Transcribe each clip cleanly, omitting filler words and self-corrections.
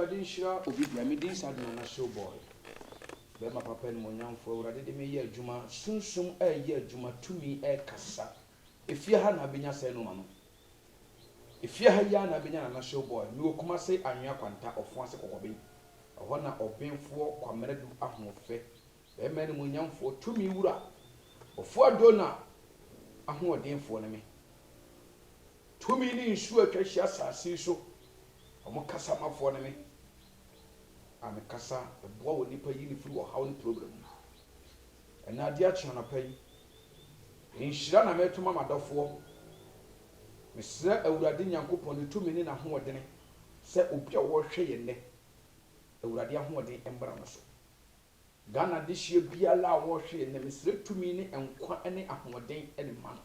awurade nhyira obi bia me din sad na show boy be ma papa ni monyamfo awurade de me ye adwuma sunsum ye adwuma tumi kasa efie ha na benya sɛ no ma no efie ha ya na benya na show boy mi okuma se anwea kwanta ofo ase kokoben ho na obenfo kwamere du ahofe be ma ni monyamfo tumi wura ofo adona ahoɔdenfo ne me tumi ni nsu atwahia asase so omo kasa mafo ne me ame kasa eboa wo nipa yi ni firi wo hawo ni problem na ade a kyana pai nhyira na metoma madafo mesra awurade nyankopɔn ne tumi ni na hoɔdene sɛ obi a wo hwɛ ye ne awurade ahoɔden embra no so Ghana de hye biala a wo hwɛ ye ne mesra tumi ni enkwa ne ahoɔden ne ma no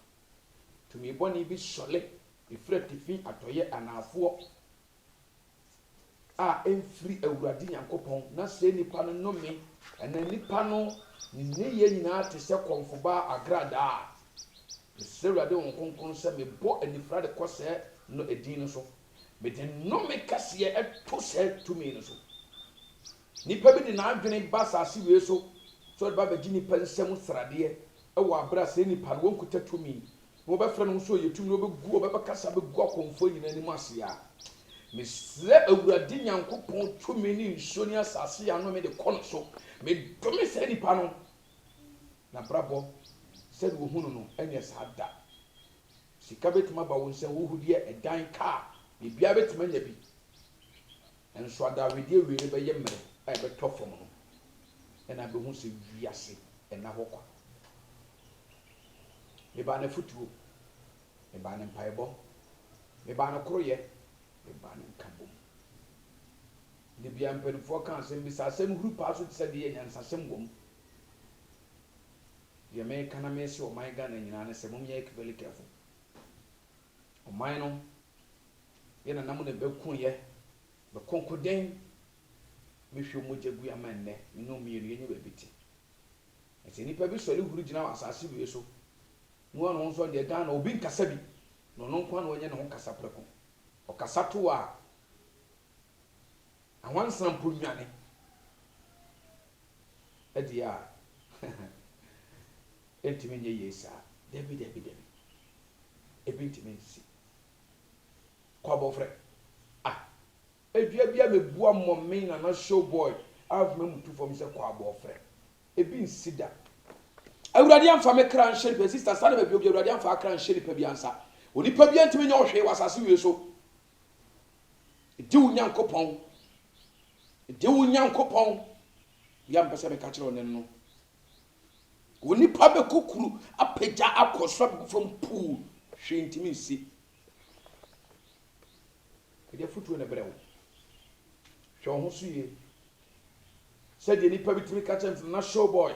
tumi bɔne bi sɔle efra tifi atoye anafo a emfiri awurade nyankopɔn na sɛ nipa no nome ɛna nipa no ne ye nyina te sɛ konfoba agrada sɛ awurade won konkon sɛ mebɔ anifra de kɔsɛ no edin no so me de nome kase ɛto sɛ tumi no so nipa bi de na adwene ba sase we so de ba bagi nipa nsɛm sradeɛ ɛwɔ abra sɛ nipa no wonkuta tumi wo bɛfrɛ no so yɛ tumi wo bɛgu wo bɛkasa bɛgu akonfo nyina ni mu ase a mesrɛ awurade nyankopɔn tumi ni nsuo ni asase ya no me de kɔ no so me dome sɛ nipa no na brabɔ sɛ wo hunu no ɛnyɛ sada sika betuma ba wo nsɛ wo hudie ɛdan ka bibia betuma nya bi enso adawedie we ne bɛyɛ mmere a ɛbɛtɔ fam no ɛna bɛhu sɛ wiase ɛna hɔ kwa me ba na futuo me ba na mpaebɔ me ba na koroyɛ me ba na nkabom de bia mpanifo kan asɛm bi sa asɛm huru pa so sɛ de yɛ nyansasɛm wom de me kana me se o man Ghana nyina ne sɛ mom yɛ very careful o man no yɛ na nam ne bɛku yɛ bɛkonkoden me hwɛ mogya gu amannɛ me no me yɛ nyɛ babiti ɛsɛ nipa bi sɔre huru gyina wɔ asase wie so no no nso de Ghana obi nkasa bi no no nkwa na onye ne ho kasa preko o kasa to a awansan po nwane edia entimi nye yesa debi ebintimi nsi kwa bofre edua bia mebua mommen na show boy av memutu fom se kwa bofre ebi nsida awurade amfa me kra nhye pe sister sane be bi awurade amfa kra nhye pe bi ansa onipa bi antimi nya ohwe wasase wie so di wo nyankopɔn ya mpese me ka kire onen no onipa be kokuru apagya akosra be from pool hwe ntimi nsi ede futu na brewo hwe ho so ye se de nipa bi timi ka kire na show boy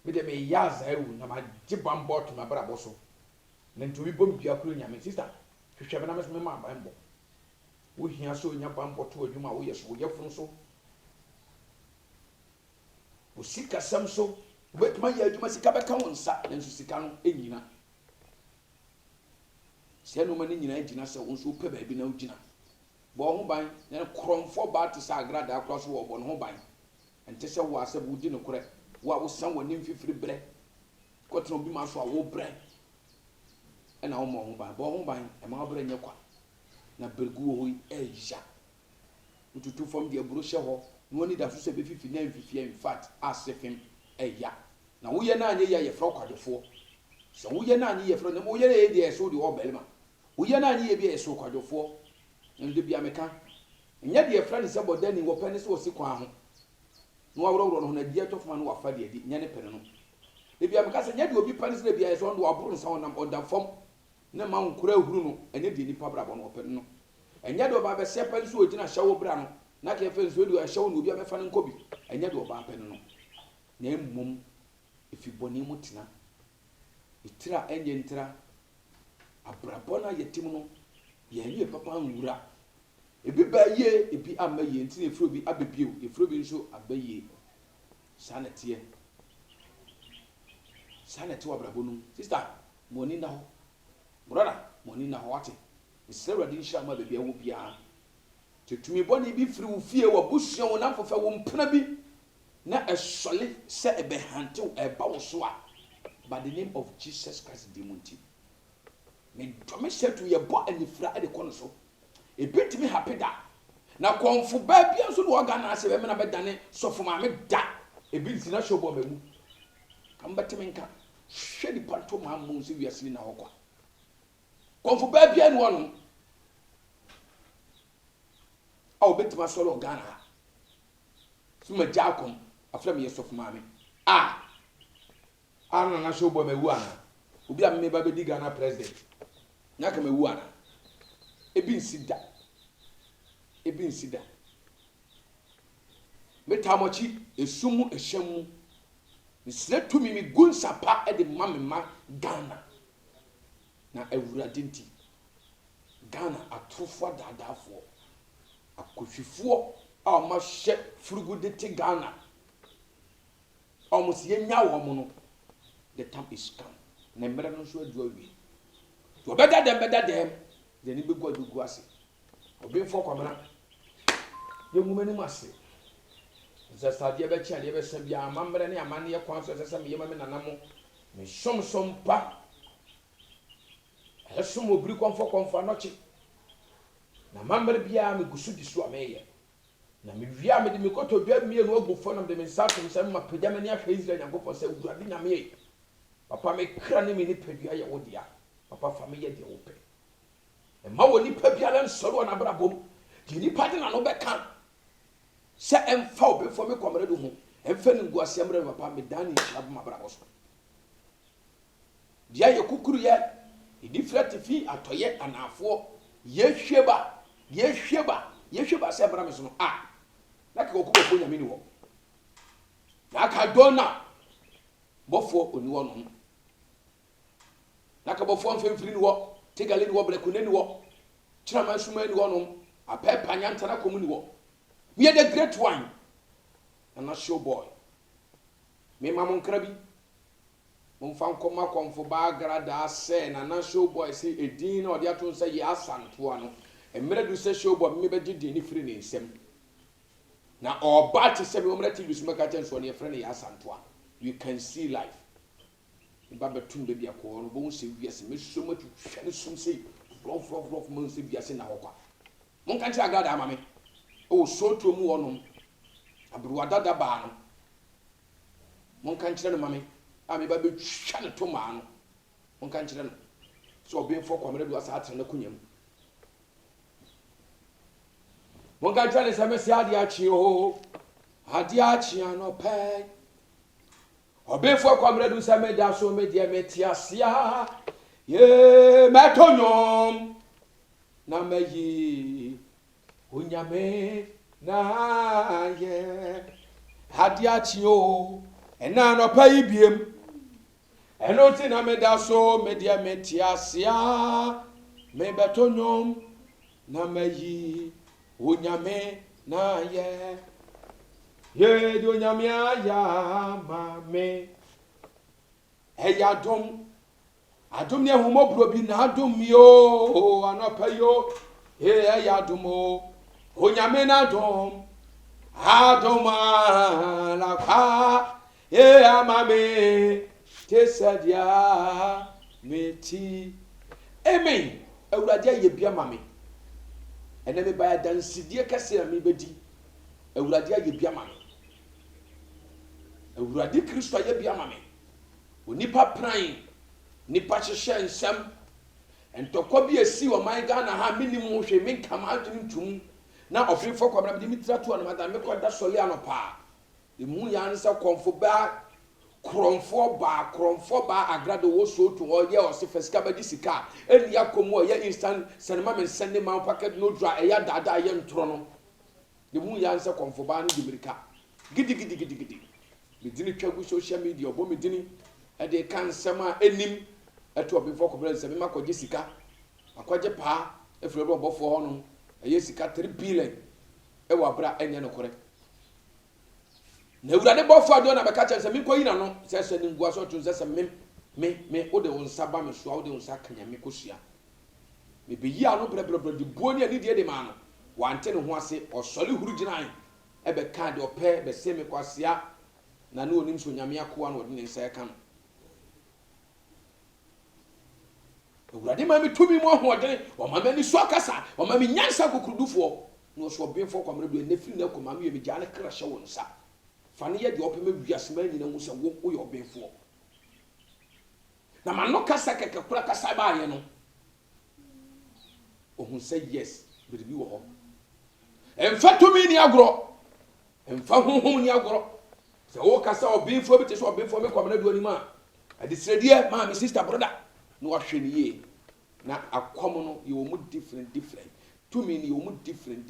me de me yaza ewu na ma gibam bot na bra boso na ntobi bom dua kuro nyame sister hwehwe be na me ma bambo wo hia so nya bambo to adwuma wo yeso wo yefun so wo sika sam so wetuma ya adwuma sika be ka wonsa na nso sika no enyina se no ma ne nyina agina se wo so pe ba bi na ugina bo ho ban na kromfo ba to sa agrada akro so wo bo no ho ban ente se wo ase bu di no kore wa wo san woni mfifiri bre kotro bi ma so a wo bre e na wo mo ho ban bo ho ban e ma bre nye kwa na bergu ho eja ututu fom de aburo hye ho no woni da so se be fifi na mfifi in fact asefim eya na wo ye na anye ye fro kwadofo so wo ye na anye ye fro na wo ye na ye de so de obelma wo ye na anye ye bi ye so kwadofo nde bia meka nya de fro ne se bodani wo pene se wo si kwa ho no awro no na die tofuma no wafa de adi nya ne pene no de bia meka se nya de obi pene se de bia so ndo aburo nsa wonam oda fom na ma nkura huru no ene de nipa bra bo no pene no enya de oba be se pene so ogina hyawo bra no na ke fe so de hyawo no obi amefa ne nkobi enya de oba pene no na emum ifiboni mutina itira enye ntira abrabona yetim no ye ye papa nwura ebi ba ye ebi ama ye ntina efro bi abebio efro bi nso abaye sanete wa brabonu sister moni na ho brother moni na ho ate isere de nhyira ma bebia wo bia Tumi boni bi firi wo fie wo busua wo na fofa wo mpena bi na esole se ebe hante eba wo so a by the name of Jesus Christ demunti me do me set ye bo anifra e de kono so e bitimi happy da na konfo ba bia so no ga na ase be me na be dane sofo ma me da e bi ntina show bo mamu kam batimi nka hwe di panto ma mu se wiase na hokwa konfo ba bia ni wono a obetima solo Ghana suma jakom afra me yesof maame ana na show boy mewu ana obi a me ba be di Ghana president nyaka mewu ana ebi nsida metamochi esumu ehyamu misletu mi gunsa pa e de mamema Ghana na awurade nti Ghana atrofo dadafo akofifo a ma hye furugude te Ghana almost yenya wo mo no the time is come na mmere no so adu awie to beda dem de ni begu adugu ase obi fo kwamana ye ngumani mase za sadie be chia de be sa bia amamre ne amane ye kwan so sesa me yema me nanamo me somsom pa esom obri konfo anochi na mamre bia me gusu disu ameye na me wia me de me koto bia me no agufo na de me sato me ma pagya me ahwe Israel yankopɔ sɛ urade nyame ye papa me kra ne me ni padua ye wodia papa fa me ye de wo pe e ma woni pabia lan soro na brabom di ni pade na no beka sɛ emfa obefo me komre do ho emfa ni nguase amre papa me dani hia ma brabo so dia ye kukuru ye idi frati fi atoye anafo ye hweba sɛ bra me so no na ka okubo fo nyame ni wo na ka dona bofo oni wo no na ka bofo mfemfiri ni wo tigale ni wo blekune ni wo chirama suma ni wo no apepa nyantana komu ni wo we are the great one and not show boy me mamon krabi mon fan koma konfo ba grada se na show boy say edin na odi ato say ya asanto ano emre du say show boy me be gidi ni firi ni nsem na oba te se me omre TV suma ka chen so na yefre ne ya asanto you can see life ba betum be bia ko no bo se wiase me so matu hwene sum sei flof mo se wiase na hokwa mon kan ti agada ama me o so to mu wonom abruwa dada ba no mon kan kire no mame me ba be twa ne to ma no mon kan kire no so obi fo kwamre do asa atre na kunyam mon kan kire ne se me se ade achi ano pe obi fo kwamre do se me da so me de me tiasia ye metonyom na meyi onyame na ye ade achi ena no pa ibiem eno ti na me da so me dia me tiasia me betonyom na mayi onyame na ye di onyame ya ma me eya adom ne humobro bi na adom yo anopa yo eya adom onyame na adom la kwa amame tesadia meti amen awurade ye bia mame ene me ba dansidie kase na me bedi awurade ye bia mame awurade Kristo ye bia mame onipa pran nipa hyehye nsam entokwa bi esi wo man Ghana ha minim ho hwe me nkama adwintum na ofrefo kwabra bi mitratu anu madam me koda sole anopa emu ya nsa konfo ba kromfo ba agrado wo so to o ye o se fesika ba di sika eni yakomu o ye instant sanema men sende man packet no dra e ya dada ye ntro no emu ya nsa konfo ba no dimirika gidi me dini twagu social media obo me dini e de kan sema enim eto obi fo kwabra se me makoje sika akwaje pa efre bo bofo ho no ye sika 3 billion e wa bra enye no kore na urade bofo ado na beka chense me koyi na no se ni ngua so tun se me o de onsa ba me so o de onsa kanya me kosua me be yi ano brebre di buoni ani de ma no wante ne ho ase osole huru ginan ebe ka de ope be se me kwasea na ne onim so nyame akoa na odi ne nsa ka no Awurade ma me tumi mu ahoɔden o ma me ni so akasa o ma me nyansa kokrudufo no so obenfo kwamre do nefiri na koma me gya ne kra hye wo nsa fa ne ye de ope ma wiase ma nyina hu se wo ye obenfo na ma no kasa kekekura kasa ba ye no ohun say yes biribi wo ho emfa tumi ni agoro emfa honhom ni agoro se wo kasa obenfo bi te so obenfo me kwamre do anima adisredie ma me sister brother no ahwe ni ye na akom no ye wo mu different tumi ni wo mu different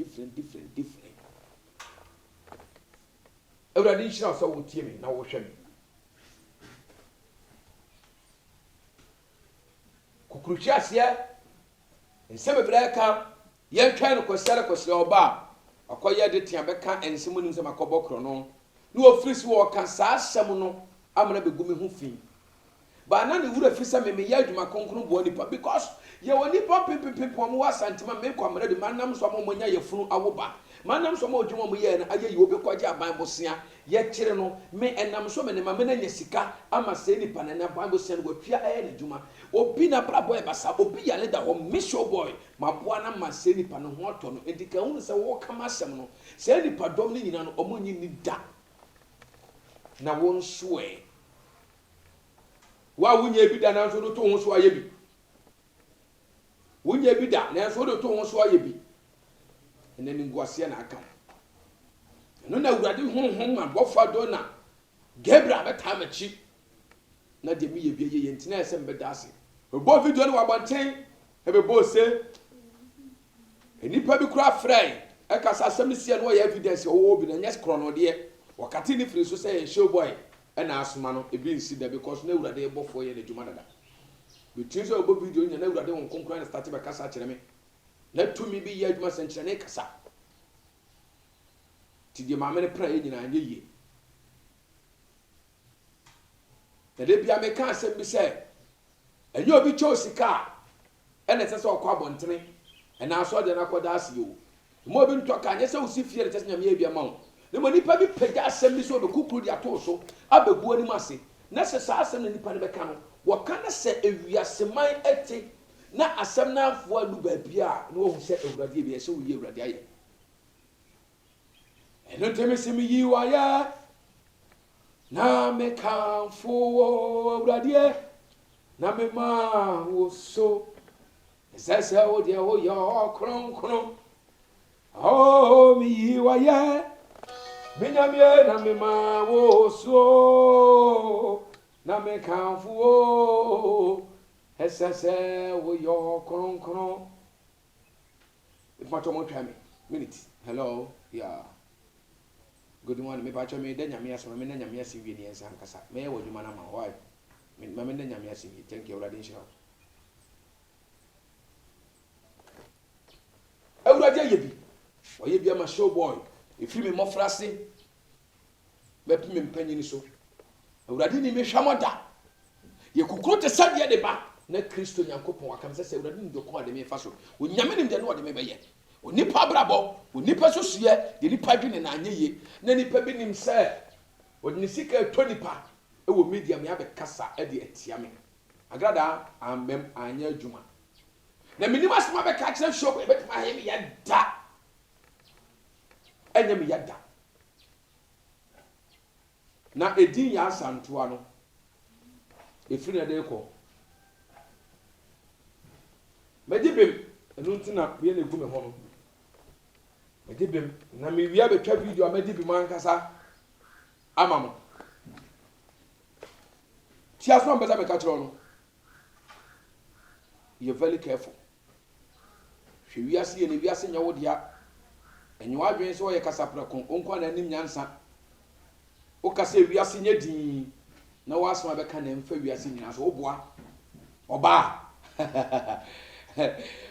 Awurade nhyira so wo tie me na wo hwe me kukuruchi asia nseme breka ye twa no kwasere oba akoye de tia beka ensemu nim se makobokro no na ofrisi wo ka sa asem no amana begumi ho fi ba na ne wura frisa me ya adwuma konkron bo nipa because ye woni pop mo wasantima me kwamra de manam so mo nya yefunu awoba manam so mo odwuma mo ye na aye yi obi kwaje aban bosia ye kire no me enam so me ne ma me na nya sika ama se nipa na na aban bosia no watwa ne dwuma obi na brabo e basa obi ya leda ho mission boy maboa na ma se nipa no ho to no edika hu se wo kama asem no se nipa dom ni nyina no omonyi ni da na won soe wa wunya bi da na so do to ho so aye bi wunya bi da na so do to ho so aye bi ene ni nguase na aka no na Awurade honhom ma bofa do na Gabriel beta machi na de mi ye bi ye ntina ese mbeda ase bo video no wabanten e be bo se enipa bi kura frey e kasa asem sie no ye evidence wo bi na nyes krono de wakati ni free so say show boy na asoma no ebi nsi da because na Awurade e bofo ye na dwuma dada between so bo video nya na Awurade won konkran na start be kasa kire me na tumi bi ye adwuma senkyere ne kasa ti de ma me pra ye nyina anye ye na de bia me ka asem bi say enye obi cho sika ene sese okwa bontene na aso de na koda ase yo mo obi ntoka anye se usifie de tese nyame ye bia ma wo ne mo nipa bi pega asem bi so be kukuru dia to so abebu ani mase na se sa asem na nipa ne beka no wo kana se ewiaseman ete na asem na afo adu ba bia na wo hu se Awurade bia se wo yi Awurade aye eno teme se mi yi wa ya na me kan fo Awurade na me ma wo so sese o de o yo kron o mi yi wa ya Minyamie na me ma wo so na me kan fo sese wo yo kron if ma to mo twa me minute hello yeah good morning me pa cho me de nyame aso me na nyame ase wie ni ensa nkasa me ye wadwuma na ma why me na nyame ase wie thank you Awurade nshira Awurade yebi o yebi ama show boy if you me mofrase be pi me mpanyini so Awurade ni me hwamoda ye kukuru te sade de ba na Kristo Nyankopon akam se Awurade ni dokon ade me fa so onyame nim de no ode me be ye onipa brabo onipa sosuye de nipa dwene na anye ye na nipa bi nim se odini sika to nipa e wo media me abekasa e de atia me agrada ambem anya adwuma na minim asema be ka kire shop e betima ha me yada enye me yada na edin ya asantoa no efiri na de ko medibem enu ntina be na egu me ho no medibem na me wia betwa video medibem ankasa amamo ti aso ambeza me ka kire no you very careful hwe wiase ye ne wiase nya wo dia enye wadwen so ye kasa prakon onko na nim nyansa o kasa wiase nya din na waso abeka na mfa wiase nyina so oboa oba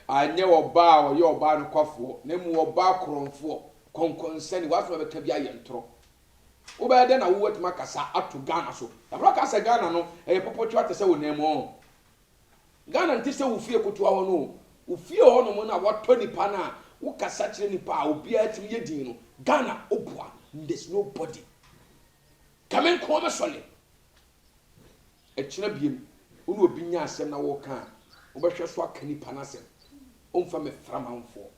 anye oba o ye oba no kwafo na mu oba kronfo konkonseni waso abeka bia ye ntro wo ba de na wo watima kasa ato Ghana so abro kasa Ghana no e popotwa te se wo Ghana nti se wo fie kotoa ho no wo fie ho no mo na wato nipa na wo kasa kyerɛ nipa a obi a timi yɛ din no Ghana obua there's nobody kamen ko me sɔle ɛkyerɛ biem wo no obi nya asɛm na wo ka wo bɛhwɛ so aka nipa na asɛm omfa me framanfo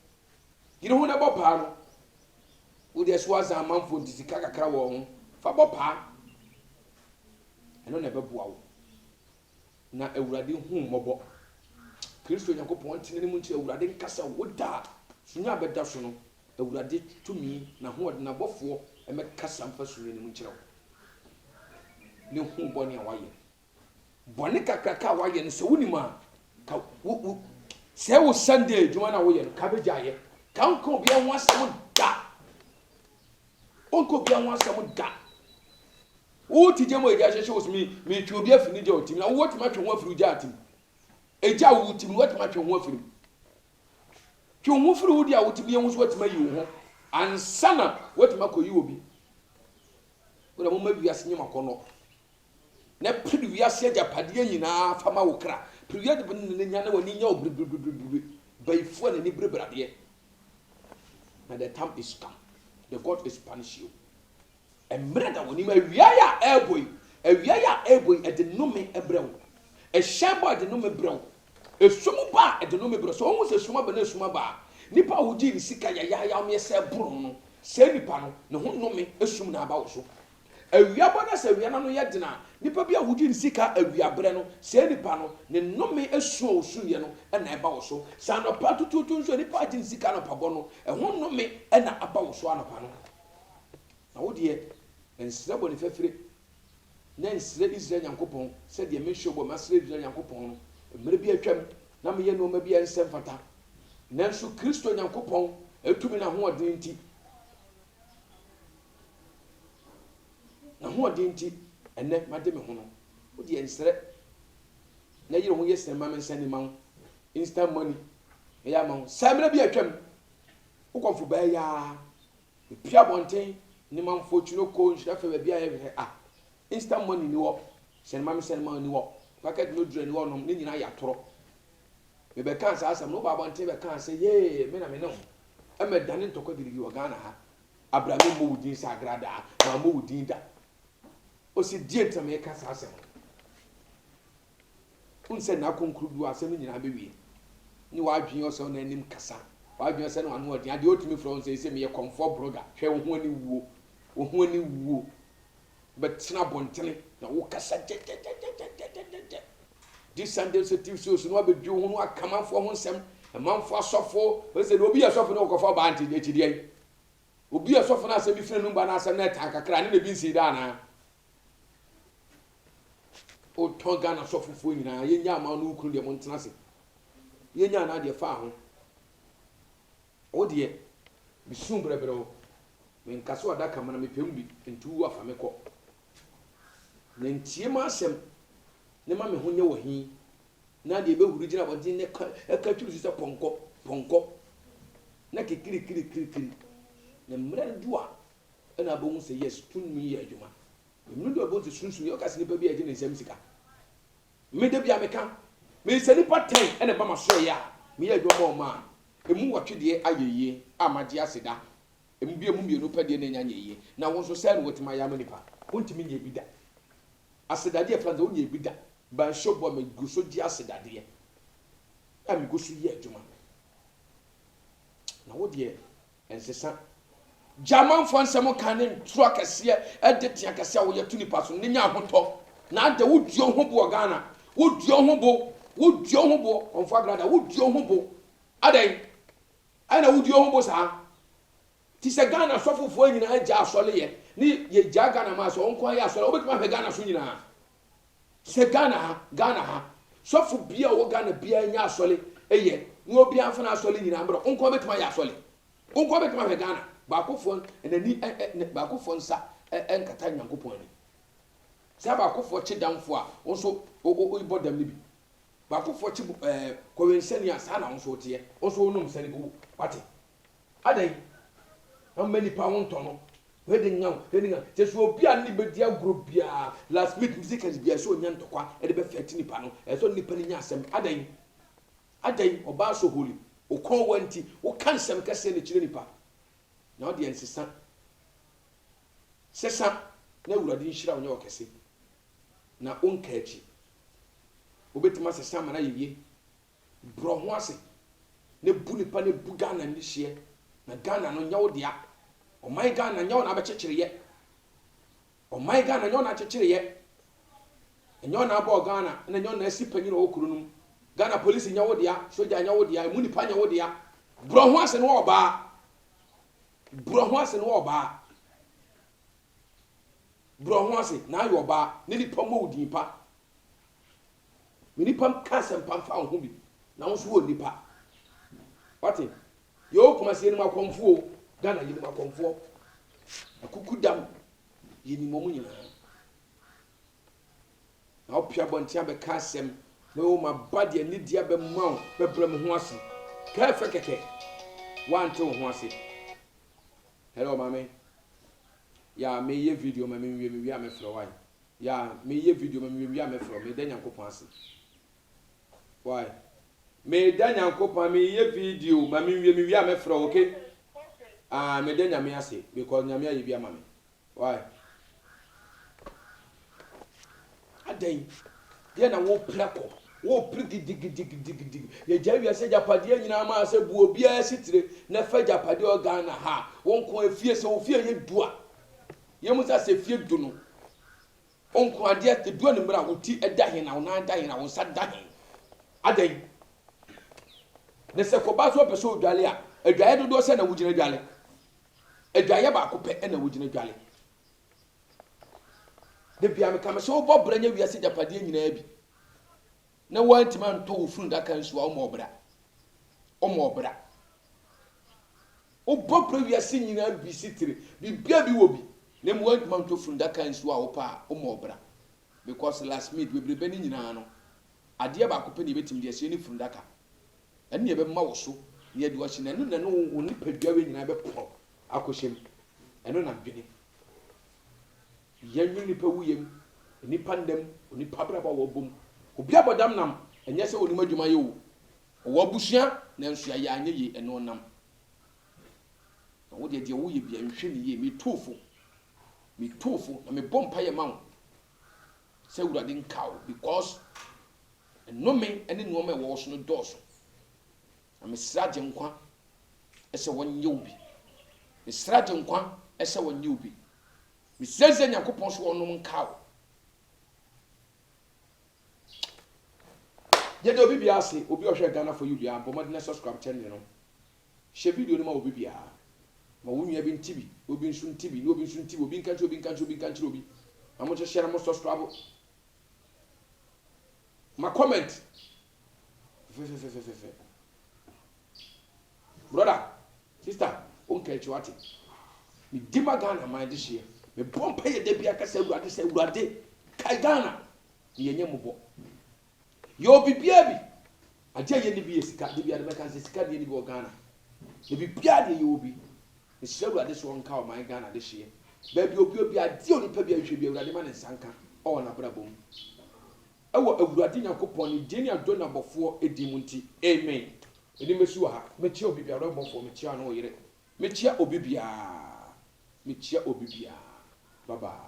yire ho na bɔ paa no wo de so aza amanfo ntisika kakra wɔ ho fa bɔ paa ɛno na ɛbɛboa wo na awurade hu mmɔbɔ Kristo Nyankopɔn tene ne mu nti awurade nkasa wo da sunya bɛda so no awurade tumi na ho ɔde na bɔfoɔ ɛmɛkasa mfa sunya ne mu nkyerɛ wo ne hu bɔne a wayɛ bɔne kakraka a wayɛ no sɛ wonim a ka wo sɛ wo Sunday adwuma na woyɛ no ka bɛgya ayɛ ka nka obi ho asɛm da onka obi ho asɛm da wo ti je mo eja hyehyɛ wo me twi obi afini je otimi na wo timi atwe ho afiri gya atim eja wo timi wo timi atwe ho afiri twi ho afiri wo dia wo timi ye ho so watimi yi wo ho ansana watimi akoyi obi wo na mo ma wiase nyema kono na pidi wiase agapade nyina fama wo kra pidi wiase ne nya na wani nya obribri baifo na ni bribrade na the time is come the God is punish you emre da woni ma wiaya eboy e de nome ebrew e hyabo de nome brew e sumu ba e de nome brew so won se suma ba na suma ba nipa wo ji ni sika ya me se buru no se nipa no ne ho nome esum na aba wo so awiabo na se wia na no ye dena nipa bia wo ji ni sika awiabre no se nipa no ne nome esu o su ye no e na eba wo so sa no pa tututu so nipa ji ni sika no pa bo no e ho nome e na aba wo so anopa no na wo de ensire bɔ ne fɛfire na ensire Israel Nyankopɔn sɛ de me hwɛ bɔ masire Israel Nyankopɔn no mmere bi atwam na me ye no ma bi ensɛm fata nanso Kristo Nyankopɔn etumi na ho ɔden nti enne made me ho no wo de ensire na yire ho yɛ sɛm ma me nsɛn ma ho instant money ya ma ho sɛ mmere bi atwam wo kɔfo ba ya pia bonten ni manfo chuno ko nhira fa ba bia ye instant money ni wo sen ma ni wo packet no dure ni wo no ni nyina ya toro me be kan sa asam no ba bonte be kan say ye me na me no e me dane ntoko dirigi wo Ghana ha Abraham mo wudin sa agrada ma mo wudin da o si die ntama e ka sa asam unse na konkuru du asam nyina be wie ni wa adwen o so na anim kasa wa adwen se na anu odin ade otumi from say me ye comfort blogger hwe wo ho ani wuo wo ho ani wuo betina bontene na wo kasa this Sunday so no abedwu ho no akamanfo ho nsem amanfo asofo we say obi asofo no kofa ba anti ekidie obi asofo na asem bi fira no ba na asem na ta kakra ne bi nsi da na o tonga na asofo nyina ye nya ama no ukuru de mo ntena se ye nya na de fa ho o de bisum brebre o men kaso adaka mana me pem bi ntu afa me kɔ na ntie ma asɛm ne ma me ho nye wɔ hi na de be huru gina bɔdin ne ka twuru sɛ pɔnkɔ na kiri na mmerɛ duwa na abɔ hu sɛ yes tunmi yɛ adwuma menu do abɔ sunsun yɛ ɔkasa nipa bi agye ne nsɛm sika me de bi ameka me sɛ nipa 10 ɛna ba ma so yɛ a me yɛ adwuma ma emu wɔtwe de ayɛyie amagye aseda emu bi emu mienu pɛ de na nya nyɛyie na wo so sɛ no wotima ya manipa wontimi nyɛ bi da asedade e franza wonye bi da ba shobo me guso di asedade e ami guso ye adwuma na wo de ensesa German fonsem kan ne tro akase e de tia akase wo ye tuni paso ne nya ahotɔ na ade wo duo ho bo Ghana wo duo ho bo onfo agrada wo duo ho bo adai ai na wo duo ho bo sa ti se Ghana sofofo nyina agya asɔle ye ni ye gya Ghana ma so onko ya asɔle obetuma hwe Ghana so nyina se Ghana ha sofo bia wo Ghana bia nya asɔle eye ni obi anfa asɔle nyina mbro onko betuma ya asɔle onko betuma hwe Ghana ba kofo enani ba kofo nsa enkata Nyankopɔn ani se ba kofo kyedamfo a onso oyibo dam ni bi ba kofo kyi kowensani asa na onso tie onso onum sani ko pati adai amani pa won tono wedding nga jesu obi ani be dia group bia last week music as bia so nya ntokwa e de be fet nipa no e so nipa ni nya asem adai oba so holy okon wanti wo kansem kase ne kire nipa na wo de ensesa sesa na Awurade nhira wo nya okese na onka achi obetima sesa mana yewie bro ho ase ne bu nipa ne bu Ghana ni hye na Ghana no nya wo dia o my Ghana nya wo na abekekere ye o my Ghana nya wo na akekere ye enyo na aba Ghana na enyo na asipanyi na okuru num Ghana police nya wo dia soja nya wo dia mu nipa nya wo dia bro ho ase no oba bro ho ase no oba bro ho ase na ayo oba ne nipa mo udin pa me nipa kansa mpamfa ho bi na wo so wo nipa wate yo kuma se ni makomfo Ghana yi ni makomfo akukudam yi ni momu nyina na opia bontia be kasem na wo mabade ni dia be mawo be brem ho ase ka fe keke wante ho ase. Hello mami ya me ye video mami wi am fro why ya me ye video mami wi am fro me dan yankopon ase why me dan yankopon me ye video mami wi am fro okay me dan nyame ase because nyame aye bia mami why adan dia na wo plako wo dig ye jawi ase japade nyina ma ase bu obi asitire na fa japade o Ghana ha wonko afie se wo fie ye dua ye musa se fie du no onko ade ate dua ne mra wo ti edahe na wo na dahe na wo sa dahe adan ne se ko ba so peso odwale a adwaye dodo se na wo gina dwale adwaye ba ko pe na wo gina dwale de bia me kama so bo branya wi ase japade nyina bi na wanti man to ofun da kan so o mo obra o bopro wi ase nyina bi sitire bi bia bi wo bi na mo wanti man to ofun da kan so o pa o mo obra because last meet we brebe ni nyina no ade ba ko pe ni betim de ase ni fun da ka ene be ma wo so ne de wo hye na no wo ni padua we nyina be po akoshem eno na dwene yanyu ni pa wuyem ni pandem oni pabra ba wo bom obi abodam nam enye se onima dwuma ye wo wo abusua na nso ya anye ye eno nam na wo de wo ye bia nhwe ni ye mi tofo na me bompa ye mawo se Awurade nkawo because eno me ene no me wo so no doso na me sraje nkwa ese wonye obi me sraje nkwa ese wonye obi me sraje Nyankopon so wonom nkawo Jede obi bia ase obi ohwe Ghana for you bia bomad na subscribe channel no she video no ma obi bia ma wonua bi ntibi obi nsu ntibi no obi nsu ntibi obi nkanche obi ma mo share mo subscribe ma comment fe brother sister on kechi wati mi dima Ghana ma de hye me bompa ye de bia ka se Awurade kai Ghana yenye mobo yo bibia bi aje ye ni bi esika de bia de meka se sika de ni bi o Ghana de bibia de ye obi e se Awurade so nka o man Ghana de hye ba bi obi ade oni pa bi ahwe bi Awurade ma ne nsanka o na bra bom ewo Awurade Nyankopon ni de ni ado na bofo edi mu nti amen edi mesu ha mechi obi bia ro bofo mechi ano yire mechia obi bia bye bye.